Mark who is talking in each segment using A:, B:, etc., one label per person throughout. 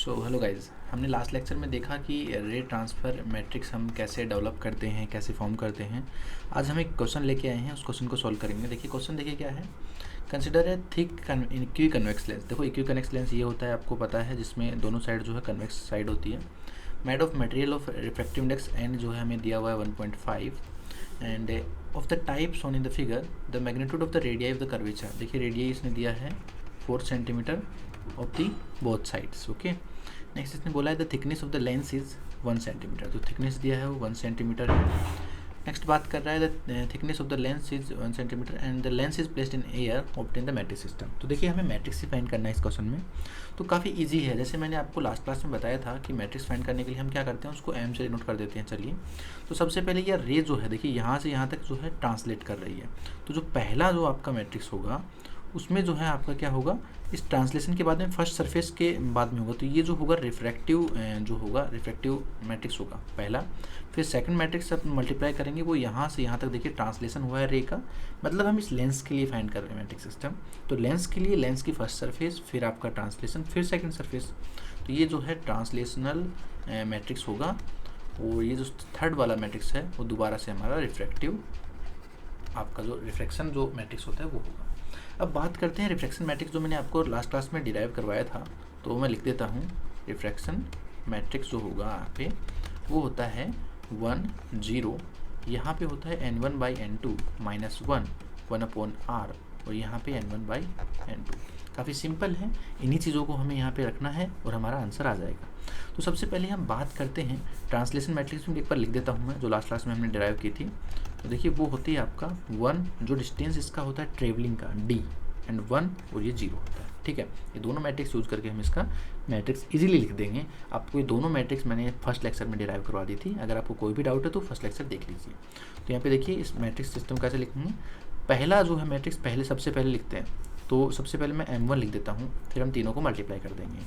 A: Hello guys, हमने last lecture में देखा कि रे ट्रांसफ़र मैट्रिक्स हम कैसे डेवलप करते हैं, कैसे फॉर्म करते हैं। आज हम एक क्वेश्चन लेके आए हैं, उस क्वेश्चन को सॉल्व करेंगे। देखिए क्वेश्चन देखिए क्या है। Consider a thick equi convex lens. देखो इक्वी कन्वेक्स लेंस ये होता है, आपको पता है, जिसमें दोनों साइड जो है कन्वेक्स साइड होती है। Made of material of refractive index n जो है हमें दिया हुआ है 1.5 and of the type shown in the figure the magnitude of the radii of the curvature. देखिए रेडियाई इसने दिया है 4 centimetre of the both sides. Okay, next इसने बोला है the thickness of the lens is 1 centimetre. जो thickness दिया है वो 1 सेंटीमीटर है। नेक्स्ट बात कर रहा है the thickness of the lens is 1 centimetre and the lens is placed in air obtain the matrix system. तो देखिए हमें मैट्रिक्स ही फाइंड करना है इस क्वेश्चन में। तो काफ़ी इजी है, जैसे मैंने आपको लास्ट क्लास में बताया था कि मैट्रिक्स फाइंड करने के लिए हम क्या करते हैं, उसको एम से नोट कर देते हैं। चलिए, तो सबसे पहले यह रे जो है, देखिए यहाँ से यहाँ तक जो है ट्रांसलेट कर रही है। तो जो पहला जो आपका मैट्रिक्स होगा उसमें जो है आपका क्या होगा, इस ट्रांसलेशन के बाद में फर्स्ट सरफेस के बाद में होगा। तो ये जो होगा रिफ्रैक्टिव जो होगा रिफ्रैक्टिव मैट्रिक्स होगा पहला। फिर सेकंड मैट्रिक्स आप मल्टीप्लाई करेंगे, वो यहाँ से यहाँ तक देखिए ट्रांसलेशन हुआ है रे का, मतलब हम इस लेंस के लिए फाइंड कर रहे हैं मैट्रिक्स सिस्टम। तो लेंस के लिए लेंस की फर्स्ट सरफेस, फिर आपका ट्रांसलेशन, फिर सेकेंड सरफेस। तो ये जो है ट्रांसलेशनल मैट्रिक्स होगा। और ये जो थर्ड वाला मैट्रिक्स है वो दोबारा से हमारा रिफ्रैक्टिव, आपका जो रिफ्रैक्शन जो मैट्रिक्स होता है वो होगा। अब बात करते हैं रिफ्रैक्शन मैट्रिक्स, जो मैंने आपको लास्ट क्लास में डिराइव करवाया था। तो मैं लिख देता हूँ, रिफ्रैक्शन मैट्रिक्स जो होगा यहाँ पे वो होता है 1 0, यहाँ पे होता है n1/n2 -1 1/r, और यहाँ पे n1/n2। काफ़ी सिंपल है, इन्हीं चीज़ों को हमें यहाँ पे रखना है और हमारा आंसर आ जाएगा। तो सबसे पहले हम बात करते हैं ट्रांसलेशन मैट्रिक्स में। एक बार लिख देता हूँ मैं, जो लास्ट क्लास में हमने डिराइव की थी। तो देखिए वो होती है आपका 1, जो डिस्टेंस इसका होता है ट्रेवलिंग का d, एंड 1 और ये 0 होता है। ठीक है, ये दोनों मैट्रिक्स यूज़ करके हम इसका मैट्रिक्स इजीली लिख देंगे। आपको ये दोनों मैट्रिक्स मैंने फर्स्ट लेक्चर में डिराइव करवा दी थी। अगर आपको कोई भी डाउट है तो फर्स्ट लेक्चर देख लीजिए। तो यहाँ पे देखिए इस मैट्रिक्स सिस्टम कैसे लिखेंगे। पहला जो है मैट्रिक्स पहले सबसे पहले लिखते हैं। तो सबसे पहले मैं m1 लिख देता हूँ, फिर हम तीनों को मल्टीप्लाई कर देंगे।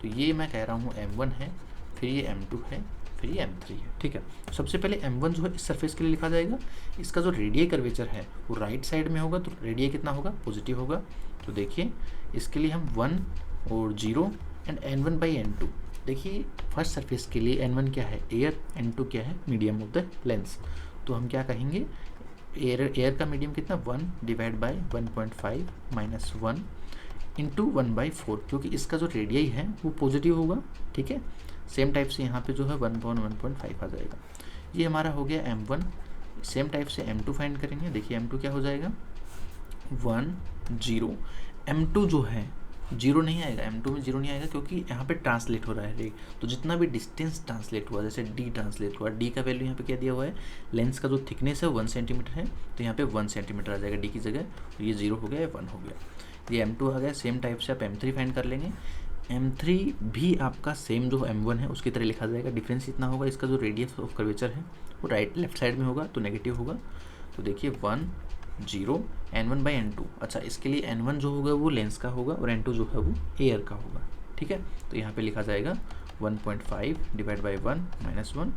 A: तो ये मैं कह रहा हूँ m1 है, फिर ये m2 है, फिर ये m3 है। ठीक है, सबसे पहले m1 जो है इस सरफेस के लिए लिखा जाएगा। इसका जो रेडियाई कर्वेचर है वो राइट साइड में होगा, तो रेडियाई कितना होगा, पॉजिटिव होगा। तो देखिए इसके लिए हम 1 और 0 एंड n1/n2। देखिए फर्स्ट सरफेस के लिए n1 क्या है, एयर, n2 क्या है, मीडियम ऑफ द लेंस। तो हम क्या कहेंगे, एयर का मीडियम कितना, 1 डिवाइड बाई 1.5 माइनस 1 इंटू 1/4, क्योंकि इसका जो रेडियाई है वो पॉजिटिव होगा। ठीक है, सेम टाइप से यहाँ पे जो है 1/1.5 आ जाएगा। ये हमारा हो गया m1। सेम टाइप से m2 फाइंड करेंगे। देखिए m2 क्या हो जाएगा, 1 0। m2 जो है 0 नहीं आएगा, m2 में 0 नहीं आएगा, क्योंकि यहाँ पे ट्रांसलेट हो रहा है रे। तो जितना भी डिस्टेंस ट्रांसलेट हुआ, जैसे d ट्रांसलेट हुआ, d का वैल्यू यहाँ पे क्या दिया हुआ है, लेंस का जो थिकनेस है 1 सेंटीमीटर है, तो यहाँ पे 1 सेंटीमीटर आ जाएगा d की जगह। तो ये 0 हो गया, 1 हो गया, ये m2 आ गया। सेम टाइप से आप m3 फाइंड कर लेंगे। m3 भी आपका सेम जो m1 है उसकी तरह लिखा जाएगा। डिफरेंस इतना होगा, इसका जो रेडियस ऑफ कर्वेचर है वो लेफ्ट साइड में होगा, तो नेगेटिव होगा। तो देखिए 1 0 n1/n2। अच्छा, इसके लिए n1 जो होगा वो लेंस का होगा और n2 जो है वो एयर का होगा। ठीक है, तो यहाँ पे लिखा जाएगा 1.5 डिवाइड बाई 1 माइनस 1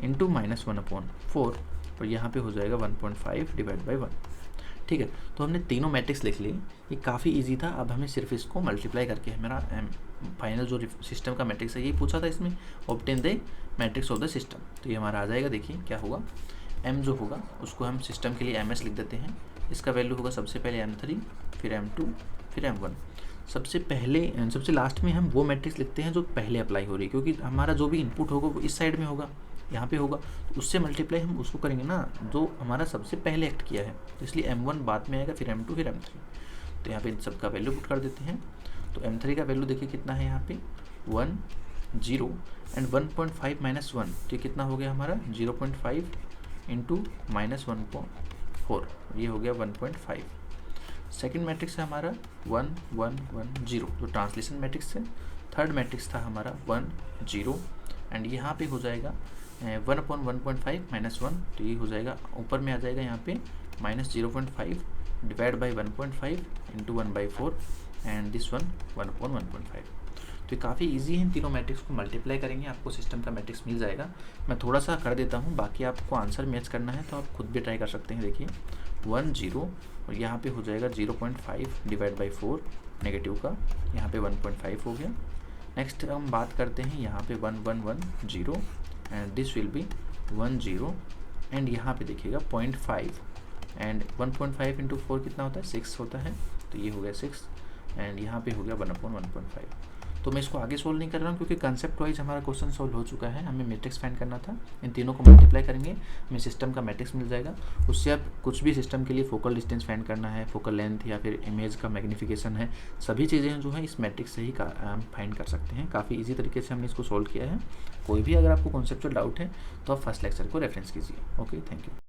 A: इंटू -1/4, और यहाँ पे हो जाएगा 1.5 डिवाइड बाई 1। ठीक है, तो हमने तीनों मैट्रिक्स लिख लिए। ये काफ़ी इजी था। अब हमें सिर्फ इसको मल्टीप्लाई करके हमारा फाइनल जो सिस्टम का मैट्रिक्स है, ये पूछा था इसमें, obtain the matrix of the system. तो ये हमारा आ जाएगा। देखिए क्या होगा, m जो होगा उसको हम सिस्टम के लिए ms लिख देते हैं। इसका वैल्यू होगा सबसे पहले m3, फिर m2, फिर m1। सबसे लास्ट में हम वो मैट्रिक्स लिखते हैं जो पहले अप्लाई हो रही है, क्योंकि हमारा जो भी इनपुट होगा वो इस साइड में होगा, यहाँ पे होगा, तो उससे मल्टीप्लाई हम उसको करेंगे ना जो हमारा सबसे पहले एक्ट किया है। तो इसलिए m1 बाद में आएगा, फिर m2, फिर m3। तो यहाँ पे इन सब का वैल्यू पुट कर देते हैं। तो m3 का वैल्यू देखिए कितना है, यहाँ पे 1 0 एंड 1.5 माइनस 1, तो कितना हो गया हमारा 0.5 इंटू -1/4, ये हो गया 1.5। सेकेंड मैट्रिक्स है हमारा 1 1 1 0, जो ट्रांसलेशन मैट्रिक्स है। थर्ड मैट्रिक्स था हमारा 1 0 एंड यहाँ पे हो जाएगा 1/1.5 माइनस 1, तो ये हो जाएगा, ऊपर में आ जाएगा यहाँ पे -0.5 divide by 1.5 into 1/4 and this one 1/1.5। तो ये काफ़ी इजी है। इन तीनों मैट्रिक्स को मल्टीप्लाई करेंगे, आपको सिस्टम का मैट्रिक्स मिल जाएगा। मैं थोड़ा सा कर देता हूँ, बाकी आपको आंसर मैच करना है तो आप खुद भी ट्राई कर सकते हैं। देखिए 1 0 और यहाँ पे हो जाएगा 0.5 डिवाइड बाई 4 नेगेटिव का, यहाँ पे 1.5 हो गया, नेक्स्ट हम बात करते हैं यहाँ पे 1 1 1 0 and this will be 1 0 and यहाँ पे देखिएगा 0.5 एंड 1.5 इंटू 4 कितना होता है 6 होता है, तो ये हो गया 6 एंड यहाँ पे हो गया 1/1.5। तो मैं इसको आगे सोल्व नहीं कर रहा हूँ क्योंकि कंसेप्ट वाइज हमारा क्वेश्चन सोल्व हो चुका है। हमें मैट्रिक्स फाइंड करना था, इन तीनों को मल्टीप्लाई करेंगे हमें सिस्टम का मैट्रिक्स मिल जाएगा। उससे अब कुछ भी सिस्टम के लिए फोकल डिस्टेंस फाइंड करना है, फोकल लेंथ या फिर इमेज का मैग्नीफिकेशन है, सभी चीज़ें जो है इस मैट्रिक्स से ही हम फाइंड कर सकते हैं। काफ़ी ईजी तरीके से हमने इसको सोल्व किया है। कोई भी अगर आपको कॉन्सेप्चुअल डाउट है तो आप फर्स्ट लेक्चर को रेफरेंस कीजिए। Okay, thank you.